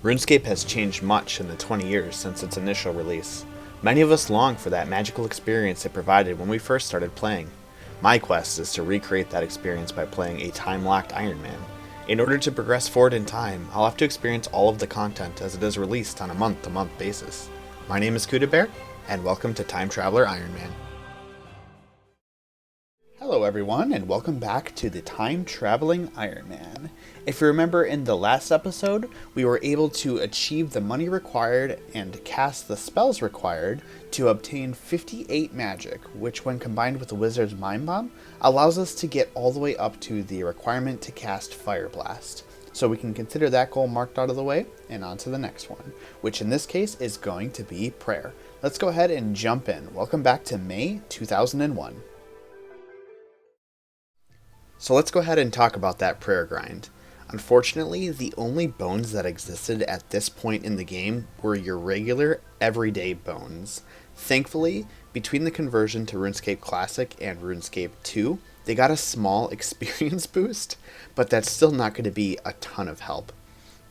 RuneScape has changed much in the 20 years since its initial release. Many of us long for that magical experience it provided when we first started playing. My quest is to recreate that experience by playing a time-locked Ironman. In order to progress forward in time, I'll have to experience all of the content as it is released on a month-to-month basis. My name is Kudabear, and welcome to Time Traveller Ironman. Hello everyone, and welcome back to the Time Traveling Ironman. If you remember in the last episode, we were able to achieve the money required and cast the spells required to obtain 58 magic, which when combined with the Wizard's Mind Bomb, allows us to get all the way up to the requirement to cast Fire Blast. So we can consider that goal marked out of the way, and on to the next one, which in this case is going to be Prayer. Let's go ahead and jump in. Welcome back to May 2001. So let's go ahead and talk about that prayer grind. Unfortunately, the only bones that existed at this point in the game were your regular, everyday bones. Thankfully, between the conversion to RuneScape Classic and RuneScape 2, they got a small experience boost, but that's still not going to be a ton of help.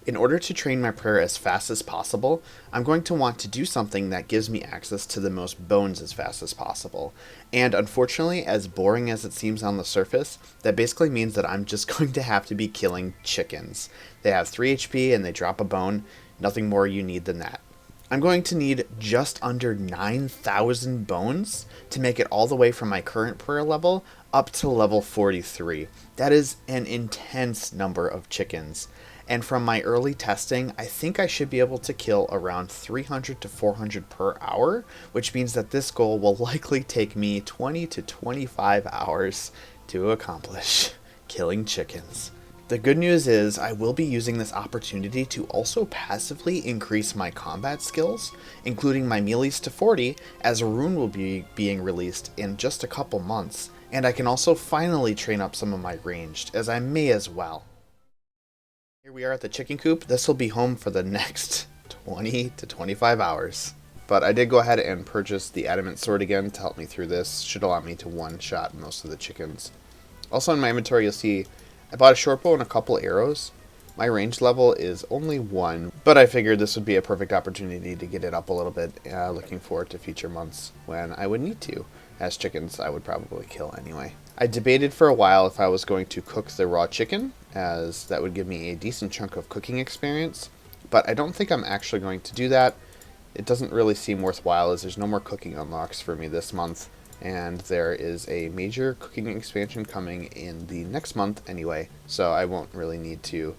In order to train my prayer as fast as possible, I'm going to want to do something that gives me access to the most bones as fast as possible. And unfortunately, as boring as it seems on the surface, that basically means that I'm just going to have to be killing chickens. They have 3 HP and they drop a bone, nothing more you need than that. I'm going to need just under 9,000 bones to make it all the way from my current prayer level up to level 43. That is an intense number of chickens. And from my early testing, I think I should be able to kill around 300 to 400 per hour, which means that this goal will likely take me 20 to 25 hours to accomplish. Killing chickens. The good news is I will be using this opportunity to also passively increase my combat skills, including my melees to 40, as a rune will be being released in just a couple months, and I can also finally train up some of my ranged, as I may as well. Here we are at the chicken coop. This will be home for the next 20 to 25 hours. But I did go ahead and purchase the adamant sword again to help me through this. Should allow me to one-shot most of the chickens. Also in my inventory you'll see I bought a short bow and a couple arrows. My range level is only 1, but I figured this would be a perfect opportunity to get it up a little bit. Looking forward to future months when I would need to, as chickens I would probably kill anyway. I debated for a while if I was going to cook the raw chicken, as that would give me a decent chunk of cooking experience, but I don't think I'm actually going to do that. It doesn't really seem worthwhile as there's no more cooking unlocks for me this month, and there is a major cooking expansion coming in the next month anyway, so I won't really need to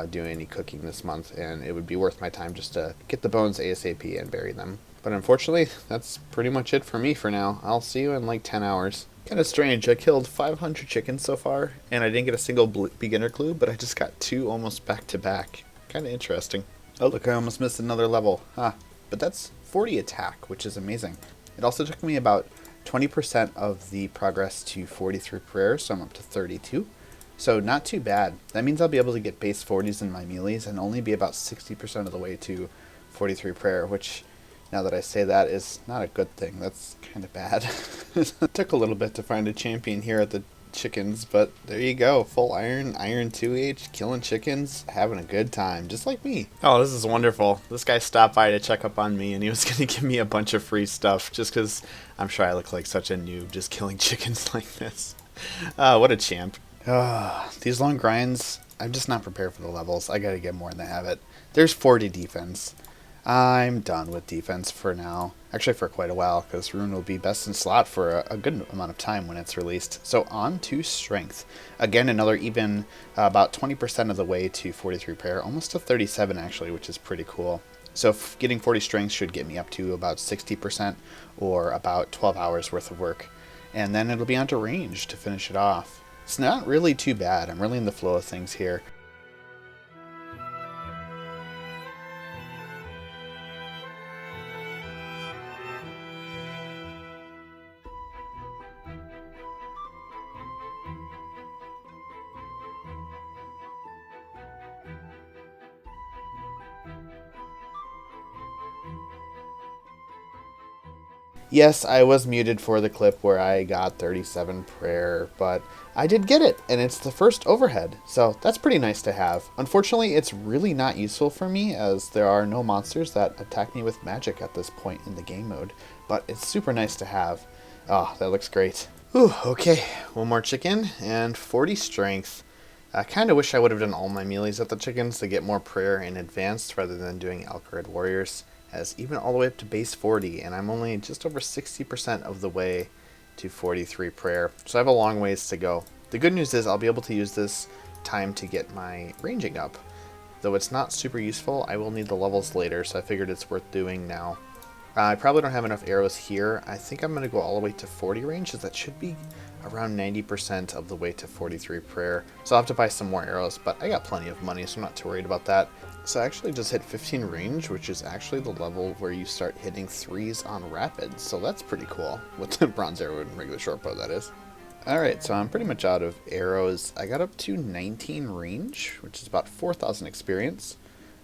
do any cooking this month, and it would be worth my time just to get the bones ASAP and bury them. But unfortunately, that's pretty much it for me for now. I'll see you in like 10 hours. Kind of strange, I killed 500 chickens so far, and I didn't get a single beginner clue, but I just got 2 almost back to back. Kind of interesting. Oh look, I almost missed another level. But that's 40 attack, which is amazing. It also took me about 20% of the progress to 43 prayers, so I'm up to 32. So not too bad. That means I'll be able to get base 40s in my melees and only be about 60% of the way to 43 prayer, which, now that I say that, is not a good thing. That's kind of bad. It took a little bit to find a champion here at the chickens, but there you go. Full iron 2H, killing chickens, having a good time, just like me. Oh, this is wonderful. This guy stopped by to check up on me, and he was going to give me a bunch of free stuff, just because I'm sure I look like such a noob just killing chickens like this. What a champ. These long grinds, I'm just not prepared for the levels. I gotta get more in the habit. There's 40 defense. I'm done with defense for now. Actually for quite a while, because Rune will be best in slot for a good amount of time when it's released. So on to strength. Again, another even about 20% of the way to 43 prayer, almost to 37 actually, which is pretty cool. So getting 40 strength should get me up to about 60% or about 12 hours worth of work. And then it'll be onto range to finish it off. It's not really too bad. I'm really in the flow of things here. Yes, I was muted for the clip where I got 37 prayer, but I did get it, and it's the first overhead, so that's pretty nice to have. Unfortunately, it's really not useful for me, as there are no monsters that attack me with magic at this point in the game mode, but it's super nice to have. Oh, that looks great. Whew, okay, one more chicken, and 40 strength. I kind of wish I would have done all my melees at the chickens to get more prayer in advanced rather than doing Alcarid warriors, as even all the way up to base 40, and I'm only just over 60% of the way to 43 prayer, so I have a long ways to go. The good news is I'll be able to use this time to get my ranging up. Though it's not super useful, I will need the levels later, so I figured it's worth doing now. I probably don't have enough arrows here. I think I'm going to go all the way to 40 range, as that should be around 90% of the way to 43 prayer. So I'll have to buy some more arrows, but I got plenty of money, so I'm not too worried about that. So I actually just hit 15 range, which is actually the level where you start hitting 3s on rapid, so that's pretty cool, with the bronze arrow and regular short bow, that is. Alright, so I'm pretty much out of arrows. I got up to 19 range, which is about 4,000 experience.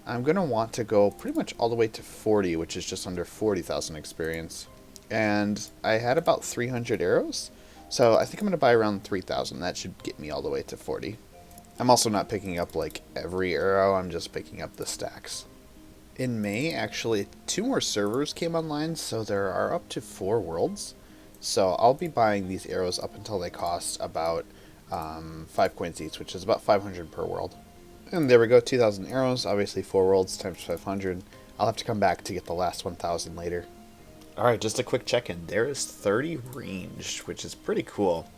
I'm going to want to go pretty much all the way to 40, which is just under 40,000 experience. And I had about 300 arrows, so I think I'm going to buy around 3,000. That should get me all the way to 40. I'm also not picking up like every arrow, I'm just picking up the stacks. In May, actually, 2 more servers came online, so there are up to 4 worlds. So I'll be buying these arrows up until they cost about 5 coins each, which is about 500 per world. And there we go, 2,000 arrows, obviously 4 worlds times 500. I'll have to come back to get the last 1,000 later. Alright, just a quick check-in. There is 30 ranged, which is pretty cool.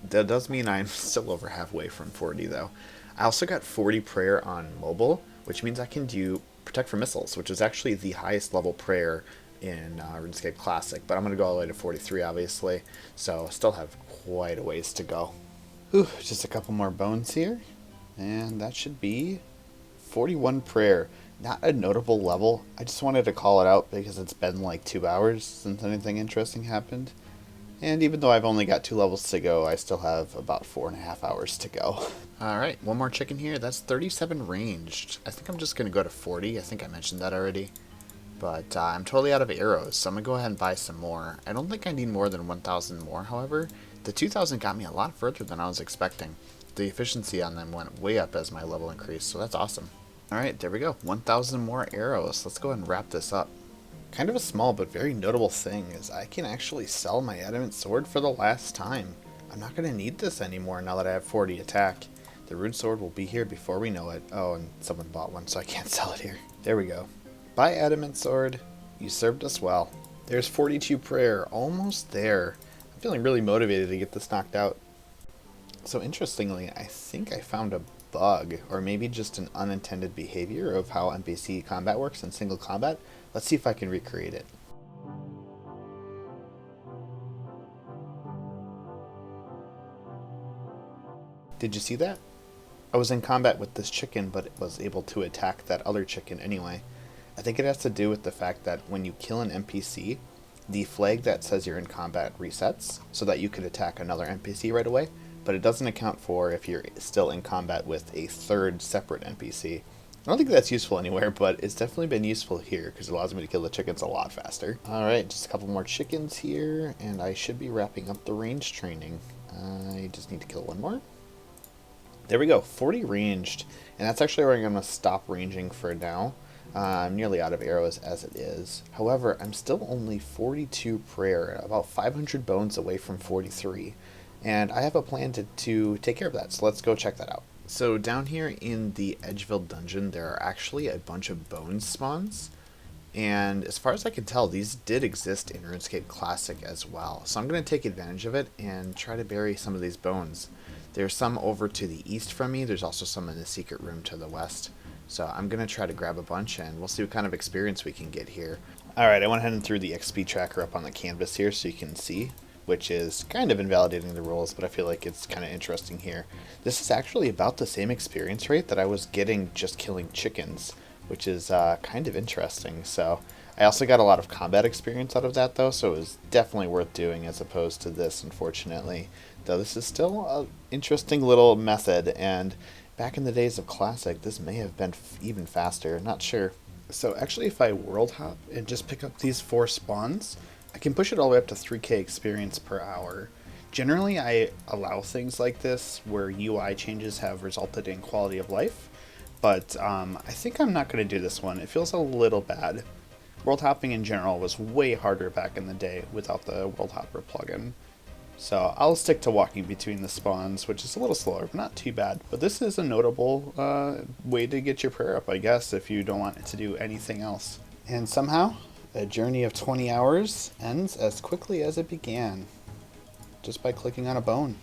That does mean I'm still over halfway from 40, though. I also got 40 prayer on mobile, which means I can do Protect from Missiles, which is actually the highest level prayer in RuneScape Classic, but I'm going to go all the way to 43, obviously, so I still have quite a ways to go. Whew, just a couple more bones here, and that should be 41 prayer. Not a notable level, I just wanted to call it out because it's been like 2 hours since anything interesting happened. And even though I've only got 2 levels to go, I still have about 4.5 hours to go. Alright, one more chicken here. That's 37 ranged. I think I'm just going to go to 40. I think I mentioned that already. But I'm totally out of arrows, so I'm going to go ahead and buy some more. I don't think I need more than 1,000 more, however. The 2,000 got me a lot further than I was expecting. The efficiency on them went way up as my level increased, so that's awesome. Alright, there we go. 1,000 more arrows. Let's go ahead and wrap this up. Kind of a small but very notable thing is I can actually sell my adamant sword for the last time. I'm not going to need this anymore now that I have 40 attack. The rune sword will be here before we know it. Oh, and someone bought one, so I can't sell it here. There we go. Bye, adamant sword. You served us well. There's 42 prayer. Almost there. I'm feeling really motivated to get this knocked out. So interestingly, I think I found a bug, or maybe just an unintended behavior of how NPC combat works in single combat. Let's see if I can recreate it. Did you see that? I was in combat with this chicken, but it was able to attack that other chicken anyway. I think it has to do with the fact that when you kill an NPC, the flag that says you're in combat resets, so that you could attack another NPC right away, but it doesn't account for if you're still in combat with a third separate NPC. I don't think that's useful anywhere, but it's definitely been useful here because it allows me to kill the chickens a lot faster. Alright, just a couple more chickens here, and I should be wrapping up the range training. I just need to kill one more. There we go, 40 ranged, and that's actually where I'm going to stop ranging for now. I'm nearly out of arrows as it is. However, I'm still only 42 prayer, about 500 bones away from 43. And I have a plan to take care of that, so let's go check that out. So down here in the Edgeville dungeon, there are actually a bunch of bones spawns. And as far as I can tell, these did exist in RuneScape Classic as well. So I'm going to take advantage of it and try to bury some of these bones. There's some over to the east from me. There's also some in the secret room to the west. So I'm going to try to grab a bunch and we'll see what kind of experience we can get here. Alright, I went ahead and threw the XP tracker up on the canvas here so you can see, which is kind of invalidating the rules, but I feel like it's kind of interesting here. This is actually about the same experience rate that I was getting just killing chickens, which is kind of interesting. So I also got a lot of combat experience out of that though, so it was definitely worth doing as opposed to this, unfortunately. Though this is still an interesting little method, and back in the days of Classic, this may have been even faster, not sure. So actually if I world hop and just pick up these 4 spawns, I can push it all the way up to 3k experience per hour. Generally, I allow things like this where UI changes have resulted in quality of life, but I think I'm not going to do this one. It feels a little bad. World hopping in general was way harder back in the day without the World Hopper plugin. So I'll stick to walking between the spawns, which is a little slower, but not too bad. But this is a notable way to get your prayer up, I guess, if you don't want it to do anything else. And somehow, a journey of 20 hours ends as quickly as it began, just by clicking on a bone.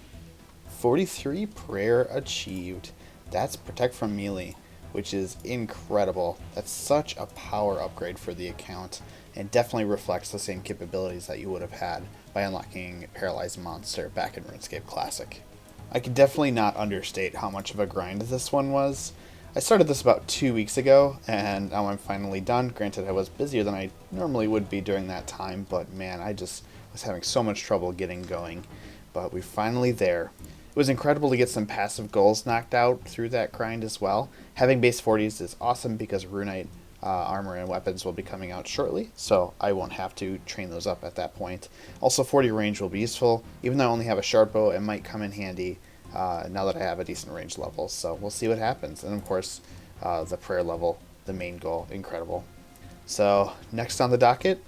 43 prayer achieved. That's Protect from Melee, which is incredible. That's such a power upgrade for the account, and definitely reflects the same capabilities that you would have had by unlocking Paralyzed Monster back in RuneScape Classic. I could definitely not understate how much of a grind this one was. I started this about 2 weeks ago, and now I'm finally done. Granted, I was busier than I normally would be during that time, but man, I just was having so much trouble getting going. But we're finally there. It was incredible to get some passive goals knocked out through that grind as well. Having base 40s is awesome because Runite armor and weapons will be coming out shortly, so I won't have to train those up at that point. Also, 40 range will be useful. Even though I only have a short bow, it might come in handy now that I have a decent range level, so we'll see what happens. And of course, the prayer level, the main goal, incredible. So next on the docket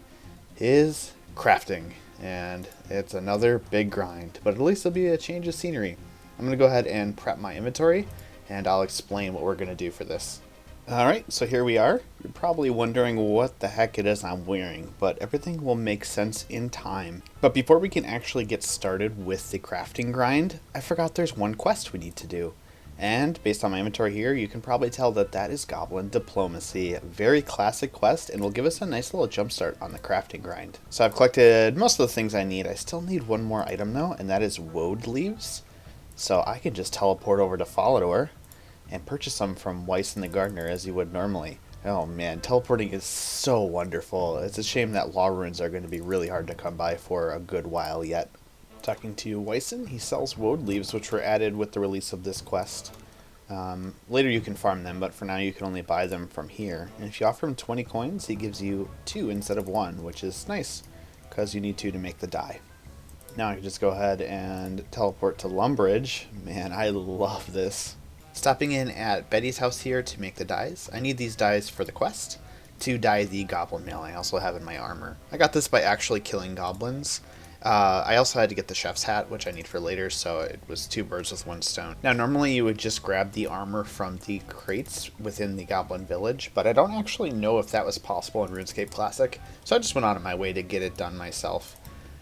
is crafting, and it's another big grind, but at least it'll be a change of scenery. I'm going to go ahead and prep my inventory, and I'll explain what we're going to do for this. Alright, so here we are. You're probably wondering what the heck it is I'm wearing, but everything will make sense in time. But before we can actually get started with the crafting grind, I forgot there's one quest we need to do. And based on my inventory here, you can probably tell that that is Goblin Diplomacy. A very classic quest, and will give us a nice little jumpstart on the crafting grind. So I've collected most of the things I need. I still need one more item though, and that is woad leaves. So I can just teleport over to Falador and purchase them from Weiss and the Gardener as you would normally. Oh man, teleporting is so wonderful. It's a shame that law runes are going to be really hard to come by for a good while yet. Talking to Weissen, he sells woad leaves, which were added with the release of this quest. Later you can farm them, but for now you can only buy them from here. And if you offer him 20 coins, he gives you 2 instead of 1, which is nice, because you need 2 to make the dye. Now I can just go ahead and teleport to Lumbridge. Man, I love this. Stopping in at Betty's house here to make the dyes. I need these dyes for the quest to dye the goblin mail I also have in my armor. I got this by actually killing goblins. I also had to get the chef's hat, which I need for later, so it was 2 birds with 1 stone. Now normally you would just grab the armor from the crates within the goblin village, but I don't actually know if that was possible in RuneScape Classic, so I just went out of my way to get it done myself.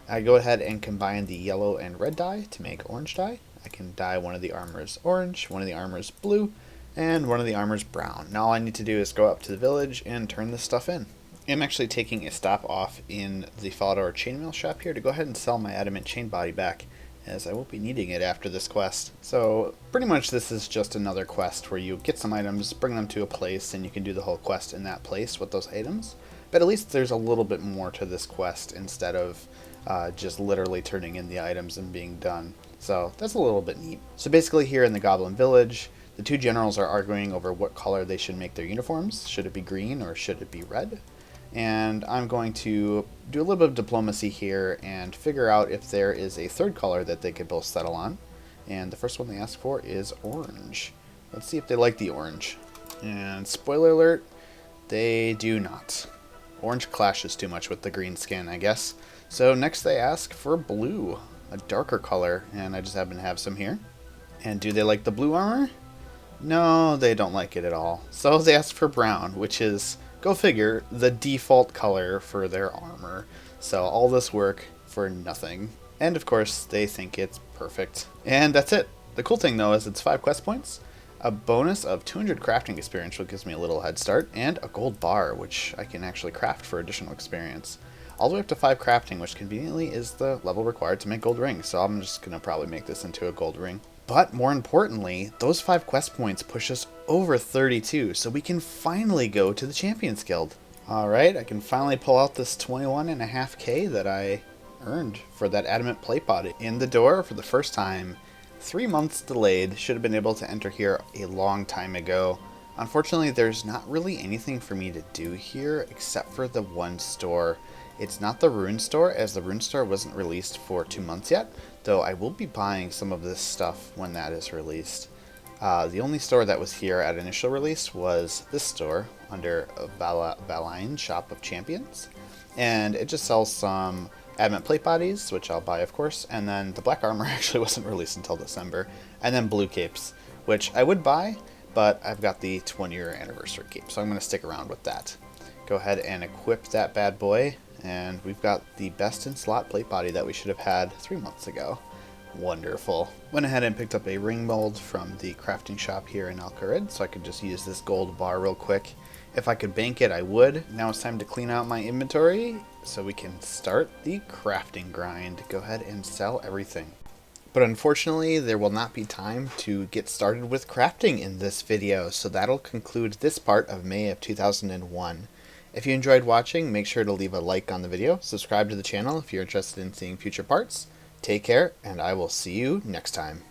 I go ahead and combine the yellow and red dye to make orange dye. I can dye one of the armors orange, one of the armors blue, and one of the armors brown. Now all I need to do is go up to the village and turn this stuff in. I'm actually taking a stop off in the Falador chainmail shop here to go ahead and sell my adamant chain body back, as I won't be needing it after this quest. So pretty much this is just another quest where you get some items, bring them to a place, and you can do the whole quest in that place with those items. But at least there's a little bit more to this quest instead of just literally turning in the items and being done. So that's a little bit neat. So basically here in the Goblin Village, the 2 generals are arguing over what color they should make their uniforms. Should it be green or should it be red? And I'm going to do a little bit of diplomacy here and figure out if there is a third color that they could both settle on. And the first one they ask for is orange. Let's see if they like the orange. And spoiler alert, they do not. Orange clashes too much with the green skin, I guess. So next they ask for blue, a darker color, and I just happen to have some here. And do they like the blue armor? No, they don't like it at all. So they ask for brown, which is, go figure, the default color for their armor. So all this work for nothing. And of course, they think it's perfect. And that's it. The cool thing though is it's 5 quest points, a bonus of 200 crafting experience, which gives me a little head start, and a gold bar, which I can actually craft for additional experience. All the way up to 5 crafting, which conveniently is the level required to make gold rings, so I'm just going to probably make this into a gold ring. But more importantly, those 5 quest points push us over 32, so we can finally go to the Champions Guild. Alright, I can finally pull out this 21.5k that I earned for that adamant plate pod in the door for the first time. 3 months delayed, should have been able to enter here a long time ago. Unfortunately, there's not really anything for me to do here except for the one store. It's not the Rune Store, as the Rune Store wasn't released for 2 months yet, though I will be buying some of this stuff when that is released. The only store that was here at initial release was this store under Valine Shop of Champions, and it just sells some adamant plate bodies, which I'll buy of course, and then the black armor actually wasn't released until December, and then blue capes, which I would buy, but I've got the 20-year anniversary cape, so I'm going to stick around with that. Go ahead and equip that bad boy, and we've got the best in slot plate body that we should have had 3 months ago. Wonderful. Went ahead and picked up a ring mold from the crafting shop here in Alcarid, so I could just use this gold bar real quick. If I could bank it, I would. Now it's time to clean out my inventory so we can start the crafting grind. Go ahead and sell everything. But unfortunately, there will not be time to get started with crafting in this video, so that'll conclude this part of May of 2001. If you enjoyed watching, make sure to leave a like on the video, subscribe to the channel if you're interested in seeing future parts. Take care, and I will see you next time.